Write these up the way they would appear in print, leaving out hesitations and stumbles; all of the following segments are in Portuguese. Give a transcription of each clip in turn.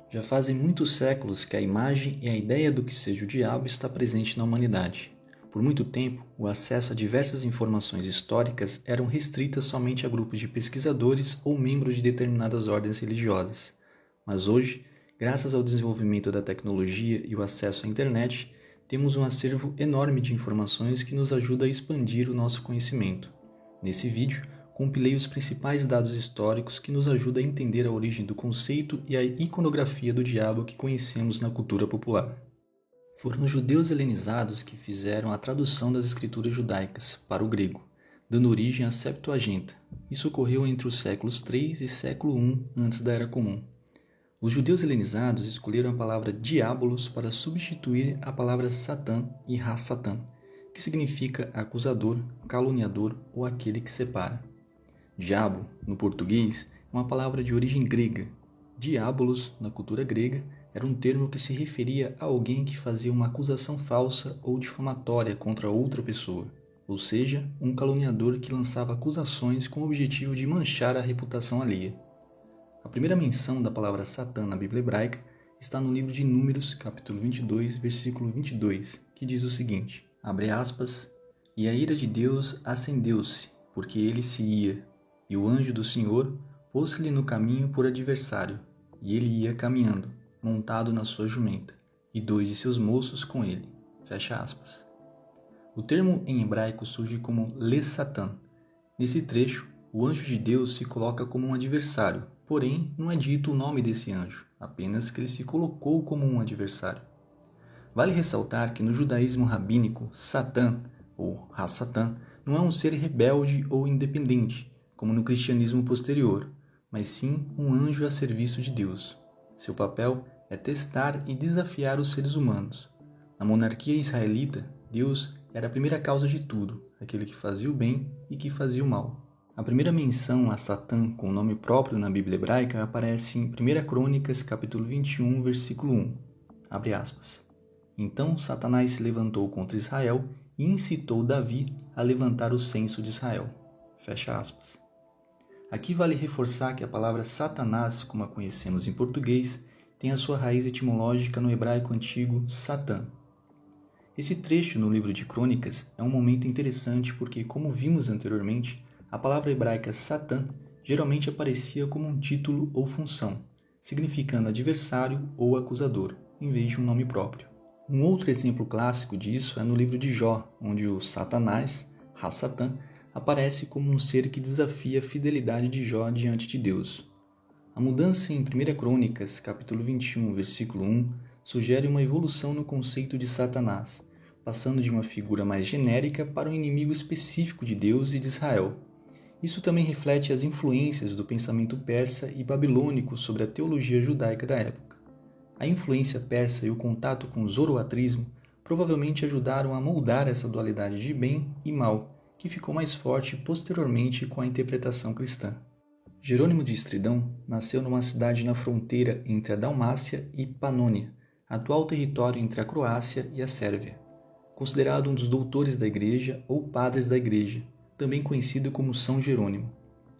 Já fazem muitos séculos que a imagem e a ideia do que seja o diabo está presente na humanidade. Por muito tempo, o acesso a diversas informações históricas eram restritas somente a grupos de pesquisadores ou membros de determinadas ordens religiosas. Mas hoje, graças ao desenvolvimento da tecnologia e o acesso à internet, temos um acervo enorme de informações que nos ajuda a expandir o nosso conhecimento. Nesse vídeo, compilei os principais dados históricos que nos ajudam a entender a origem do conceito e a iconografia do diabo que conhecemos na cultura popular. Foram os judeus helenizados que fizeram a tradução das escrituras judaicas para o grego, dando origem à Septuaginta. Isso ocorreu entre os séculos III e século I antes da Era Comum. Os judeus helenizados escolheram a palavra diabolos para substituir a palavra Satã e Ra-Satã, que significa acusador, caluniador ou aquele que separa. Diabo, no português, é uma palavra de origem grega. Diabolos, na cultura grega, era um termo que se referia a alguém que fazia uma acusação falsa ou difamatória contra outra pessoa, ou seja, um caluniador que lançava acusações com o objetivo de manchar a reputação alheia. A primeira menção da palavra Satã na Bíblia hebraica está no livro de Números, capítulo 22, versículo 22, que diz o seguinte, abre aspas, e a ira de Deus acendeu-se, porque ele se ia, e o anjo do Senhor pôs-se-lhe no caminho por adversário, e ele ia caminhando, montado na sua jumenta, e 2 de seus moços com ele. Fecha aspas. O termo em hebraico surge como Le-Satã. Nesse trecho, o anjo de Deus se coloca como um adversário, porém não é dito o nome desse anjo, apenas que ele se colocou como um adversário. Vale ressaltar que no judaísmo rabínico, Satã, ou Ra-Satã, não é um ser rebelde ou independente, como no cristianismo posterior, mas sim um anjo a serviço de Deus. Seu papel é testar e desafiar os seres humanos. Na monarquia israelita, Deus era a primeira causa de tudo, aquele que fazia o bem e que fazia o mal. A primeira menção a Satã com o nome próprio na Bíblia hebraica aparece em 1 Crônicas, capítulo 21, versículo 1. Abre aspas. Então Satanás se levantou contra Israel e incitou Davi a levantar o censo de Israel. Fecha aspas. Aqui vale reforçar que a palavra Satanás, como a conhecemos em português, tem a sua raiz etimológica no hebraico antigo Satã. Esse trecho no livro de Crônicas é um momento interessante porque, como vimos anteriormente, a palavra hebraica Satã geralmente aparecia como um título ou função, significando adversário ou acusador, em vez de um nome próprio. Um outro exemplo clássico disso é no livro de Jó, onde o Satanás, Ra-Satã, aparece como um ser que desafia a fidelidade de Jó diante de Deus. A mudança em 1 Crônicas, capítulo 21, versículo 1, sugere uma evolução no conceito de Satanás, passando de uma figura mais genérica para um inimigo específico de Deus e de Israel. Isso também reflete as influências do pensamento persa e babilônico sobre a teologia judaica da época. A influência persa e o contato com o zoroatrismo provavelmente ajudaram a moldar essa dualidade de bem e mal, que ficou mais forte posteriormente com a interpretação cristã. Jerônimo de Estridão nasceu numa cidade na fronteira entre a Dalmácia e Panônia, atual território entre a Croácia e a Sérvia. Considerado um dos doutores da Igreja ou padres da Igreja, também conhecido como São Jerônimo.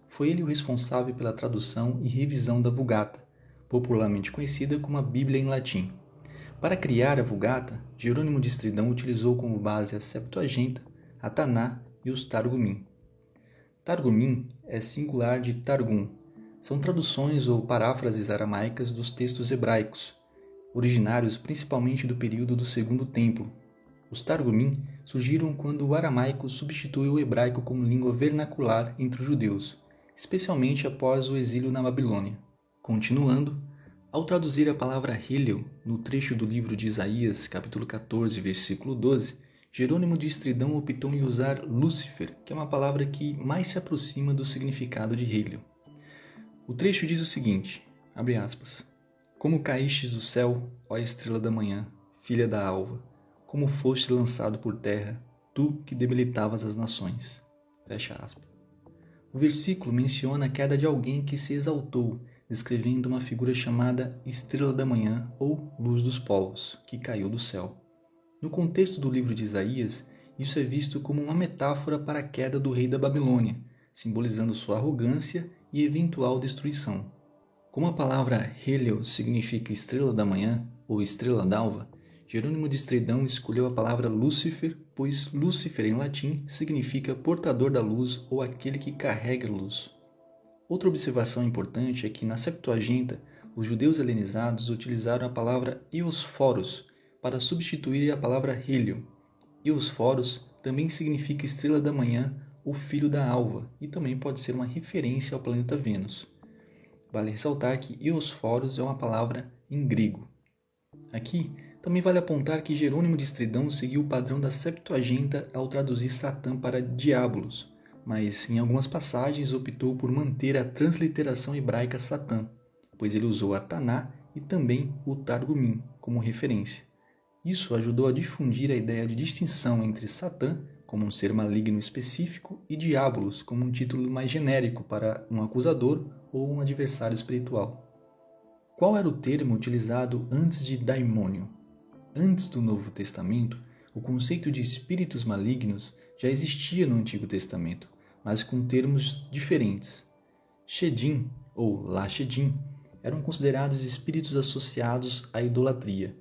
Foi ele o responsável pela tradução e revisão da Vulgata, popularmente conhecida como a Bíblia em latim. Para criar a Vulgata, Jerônimo de Estridão utilizou como base a Septuaginta, a Taná e os Targumim. Targumim é singular de Targum. São traduções ou paráfrases aramaicas dos textos hebraicos, originários principalmente do período do Segundo Templo. Os Targumim surgiram quando o aramaico substituiu o hebraico como língua vernacular entre os judeus, especialmente após o exílio na Babilônia. Continuando, ao traduzir a palavra Hillel no trecho do livro de Isaías, capítulo 14, versículo 12, Jerônimo de Estridão optou em usar Lúcifer, que é uma palavra que mais se aproxima do significado de Hillel. O trecho diz o seguinte, abre aspas, como caístes do céu, ó estrela da manhã, filha da alva, como foste lançado por terra, tu que debilitavas as nações. Fecha aspas. O versículo menciona a queda de alguém que se exaltou, descrevendo uma figura chamada Estrela da Manhã ou Luz dos Povos, que caiu do céu. No contexto do livro de Isaías, isso é visto como uma metáfora para a queda do rei da Babilônia, simbolizando sua arrogância e eventual destruição. Como a palavra Helio significa estrela da manhã ou estrela d'alva, Jerônimo de Estridão escolheu a palavra Lúcifer, pois Lúcifer em latim significa portador da luz ou aquele que carrega a luz. Outra observação importante é que na Septuaginta, os judeus helenizados utilizaram a palavra Eusforos para substituir a palavra Helio. Eusforos também significa estrela da manhã ou filho da alva e também pode ser uma referência ao planeta Vênus. Vale ressaltar que Eusforos é uma palavra em grego. Aqui, também vale apontar que Jerônimo de Estridão seguiu o padrão da Septuaginta ao traduzir Satã para Diabolos, mas em algumas passagens optou por manter a transliteração hebraica Satã, pois ele usou a Taná e também o Targumim como referência. Isso ajudou a difundir a ideia de distinção entre Satã, como um ser maligno específico, e Diabolos, como um título mais genérico para um acusador ou um adversário espiritual. Qual era o termo utilizado antes de daimônio? Antes do Novo Testamento, o conceito de espíritos malignos já existia no Antigo Testamento, mas com termos diferentes. Shedim, ou Lashedim, eram considerados espíritos associados à idolatria.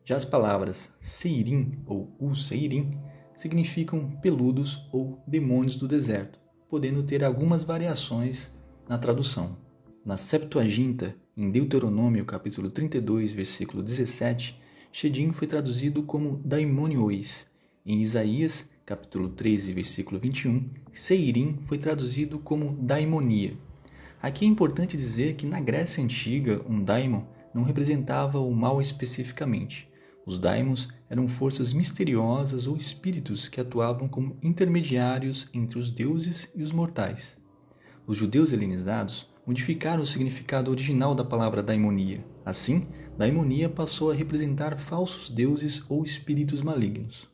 Já as palavras Seirim ou Useirim significam peludos ou demônios do deserto, podendo ter algumas variações na tradução. Na Septuaginta, em Deuteronômio capítulo 32, versículo 17, Shedim foi traduzido como daimonios. Em Isaías capítulo 13, versículo 21, Seirim foi traduzido como daimonia. Aqui é importante dizer que na Grécia Antiga, um daimon não representava o mal especificamente. Os daimons eram forças misteriosas ou espíritos que atuavam como intermediários entre os deuses e os mortais. Os judeus helenizados modificaram o significado original da palavra daimonia. Assim, daimonia passou a representar falsos deuses ou espíritos malignos.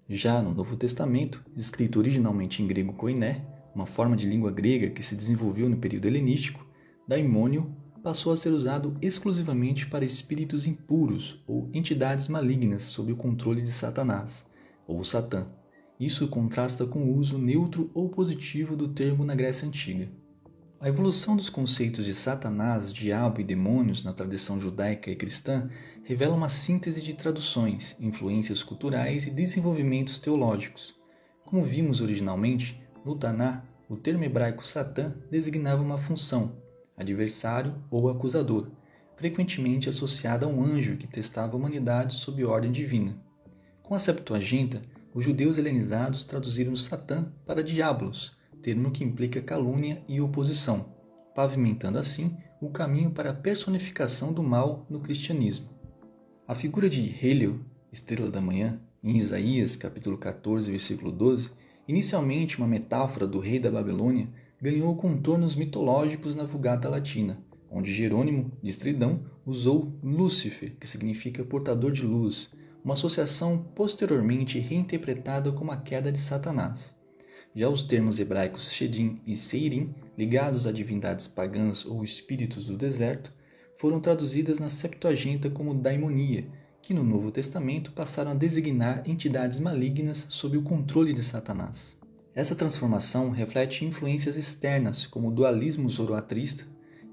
Já no Novo Testamento, escrito originalmente em grego koiné, uma forma de língua grega que se desenvolveu no período helenístico, daimônio passou a ser usado exclusivamente para espíritos impuros ou entidades malignas sob o controle de Satanás, ou Satã. Isso contrasta com o uso neutro ou positivo do termo na Grécia Antiga. A evolução dos conceitos de Satanás, diabo e demônios na tradição judaica e cristã revela uma síntese de traduções, influências culturais e desenvolvimentos teológicos. Como vimos originalmente, no Taná, o termo hebraico Satã designava uma função, adversário ou acusador, frequentemente associada a um anjo que testava a humanidade sob ordem divina. Com a Septuaginta, os judeus helenizados traduziram Satã para Diabolos, termo que implica calúnia e oposição, pavimentando assim o caminho para a personificação do mal no cristianismo. A figura de Helio, estrela da manhã, em Isaías capítulo 14, versículo 12, inicialmente uma metáfora do rei da Babilônia, ganhou contornos mitológicos na Vulgata Latina, onde Jerônimo de Estridão usou Lúcifer, que significa portador de luz, uma associação posteriormente reinterpretada como a queda de Satanás. Já os termos hebraicos Shedim e Seirim, ligados a divindades pagãs ou espíritos do deserto, foram traduzidas na Septuaginta como daimonia, que no Novo Testamento passaram a designar entidades malignas sob o controle de Satanás. Essa transformação reflete influências externas, como o dualismo zoroastrista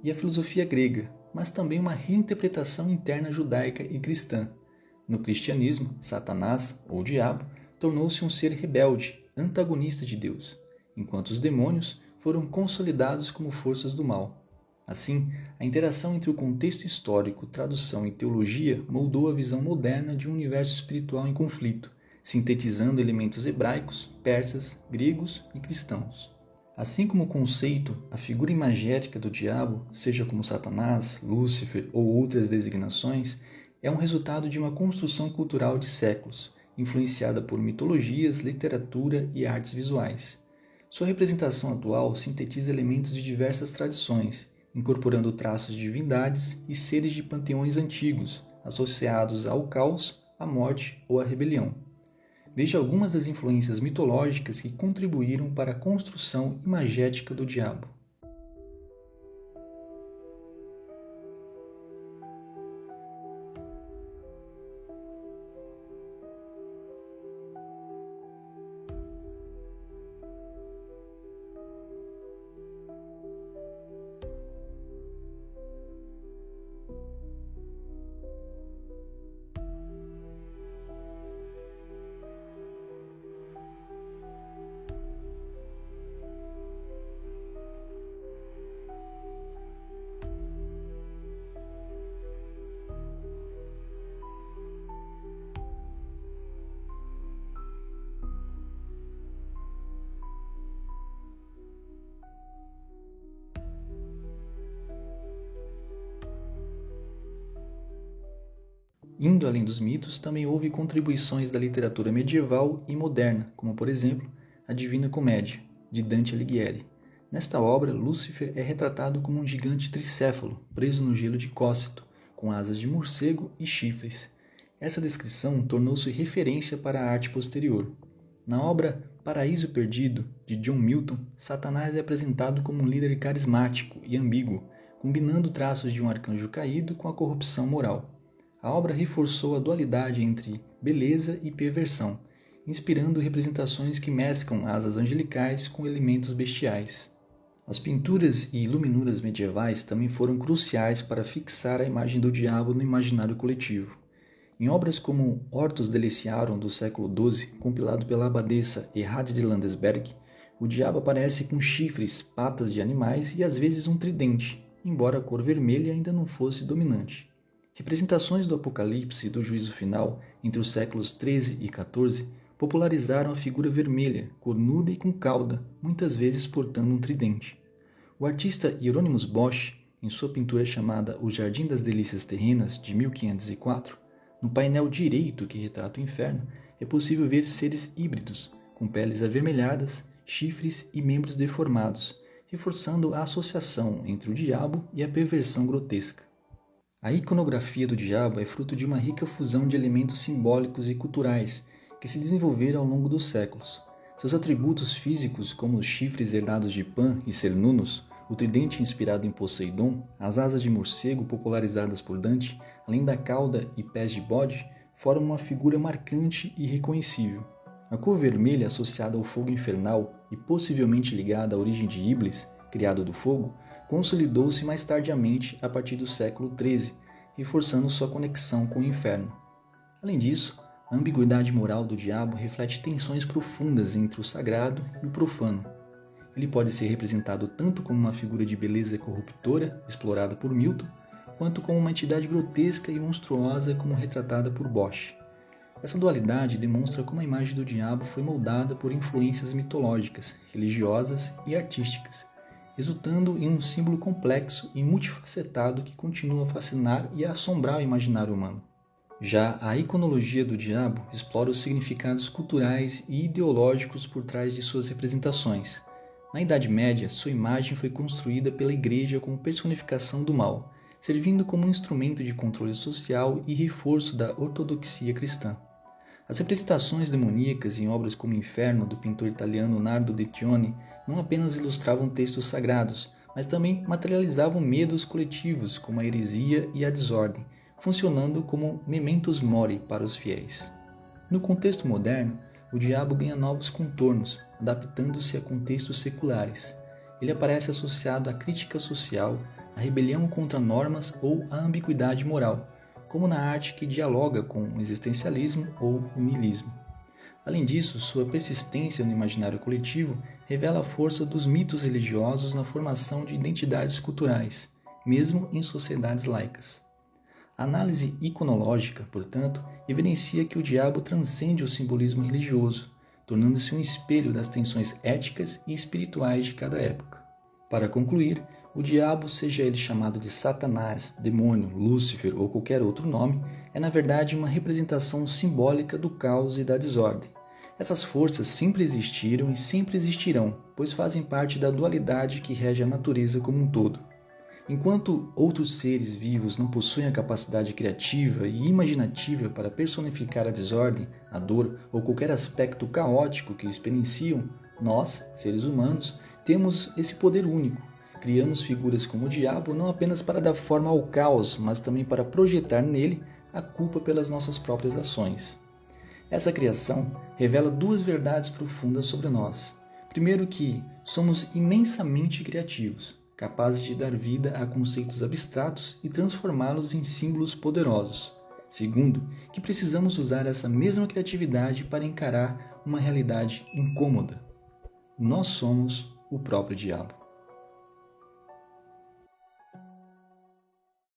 e a filosofia grega, mas também uma reinterpretação interna judaica e cristã. No cristianismo, Satanás, ou diabo, tornou-se um ser rebelde, antagonista de Deus, enquanto os demônios foram consolidados como forças do mal. Assim, a interação entre o contexto histórico, tradução e teologia moldou a visão moderna de um universo espiritual em conflito, sintetizando elementos hebraicos, persas, gregos e cristãos. Assim como o conceito, a figura imagética do diabo, seja como Satanás, Lúcifer ou outras designações, é um resultado de uma construção cultural de séculos, influenciada por mitologias, literatura e artes visuais. Sua representação atual sintetiza elementos de diversas tradições, incorporando traços de divindades e seres de panteões antigos, associados ao caos, à morte ou à rebelião. Veja algumas das influências mitológicas que contribuíram para a construção imagética do diabo. Indo além dos mitos, também houve contribuições da literatura medieval e moderna, como por exemplo, a Divina Comédia, de Dante Alighieri. Nesta obra, Lúcifer é retratado como um gigante tricéfalo, preso no gelo de Cócito, com asas de morcego e chifres. Essa descrição tornou-se referência para a arte posterior. Na obra Paraíso Perdido, de John Milton, Satanás é apresentado como um líder carismático e ambíguo, combinando traços de um arcanjo caído com a corrupção moral. A obra reforçou a dualidade entre beleza e perversão, inspirando representações que mesclam asas angelicais com elementos bestiais. As pinturas e iluminuras medievais também foram cruciais para fixar a imagem do diabo no imaginário coletivo. Em obras como Hortus Deliciarum, do século XII, compilado pela abadesa Erhard de Landesberg, o diabo aparece com chifres, patas de animais e às vezes um tridente, embora a cor vermelha ainda não fosse dominante. Representações do Apocalipse e do Juízo Final, entre os séculos XIII e XIV, popularizaram a figura vermelha, cornuda e com cauda, muitas vezes portando um tridente. O artista Hieronymus Bosch, em sua pintura chamada O Jardim das Delícias Terrenas, de 1504, no painel direito que retrata o inferno, é possível ver seres híbridos, com peles avermelhadas, chifres e membros deformados, reforçando a associação entre o diabo e a perversão grotesca. A iconografia do diabo é fruto de uma rica fusão de elementos simbólicos e culturais que se desenvolveram ao longo dos séculos. Seus atributos físicos, como os chifres herdados de Pan e Cernunnos, o tridente inspirado em Poseidon, as asas de morcego popularizadas por Dante, além da cauda e pés de bode, formam uma figura marcante e reconhecível. A cor vermelha associada ao fogo infernal e possivelmente ligada à origem de Iblis, criado do fogo, consolidou-se mais tardiamente a partir do século XIII, reforçando sua conexão com o inferno. Além disso, a ambiguidade moral do diabo reflete tensões profundas entre o sagrado e o profano. Ele pode ser representado tanto como uma figura de beleza corruptora, explorada por Milton, quanto como uma entidade grotesca e monstruosa como retratada por Bosch. Essa dualidade demonstra como a imagem do diabo foi moldada por influências mitológicas, religiosas e artísticas, resultando em um símbolo complexo e multifacetado que continua a fascinar e a assombrar o imaginário humano. Já a iconologia do diabo explora os significados culturais e ideológicos por trás de suas representações. Na Idade Média, sua imagem foi construída pela Igreja como personificação do mal, servindo como um instrumento de controle social e reforço da ortodoxia cristã. As representações demoníacas em obras como Inferno, do pintor italiano Nardo Dettioni, não apenas ilustravam textos sagrados, mas também materializavam medos coletivos como a heresia e a desordem, funcionando como mementos mori para os fiéis. No contexto moderno, o diabo ganha novos contornos, adaptando-se a contextos seculares. Ele aparece associado à crítica social, à rebelião contra normas ou à ambiguidade moral, como na arte que dialoga com o existencialismo ou o niilismo. Além disso, sua persistência no imaginário coletivo revela a força dos mitos religiosos na formação de identidades culturais, mesmo em sociedades laicas. A análise iconológica, portanto, evidencia que o diabo transcende o simbolismo religioso, tornando-se um espelho das tensões éticas e espirituais de cada época. Para concluir, o diabo, seja ele chamado de Satanás, demônio, Lúcifer ou qualquer outro nome, é na verdade uma representação simbólica do caos e da desordem. Essas forças sempre existiram e sempre existirão, pois fazem parte da dualidade que rege a natureza como um todo. Enquanto outros seres vivos não possuem a capacidade criativa e imaginativa para personificar a desordem, a dor ou qualquer aspecto caótico que experienciam, nós, seres humanos, temos esse poder único. Criamos figuras como o diabo não apenas para dar forma ao caos, mas também para projetar nele a culpa pelas nossas próprias ações. Essa criação revela duas verdades profundas sobre nós. Primeiro, que somos imensamente criativos, capazes de dar vida a conceitos abstratos e transformá-los em símbolos poderosos. Segundo, que precisamos usar essa mesma criatividade para encarar uma realidade incômoda. Nós somos o próprio diabo.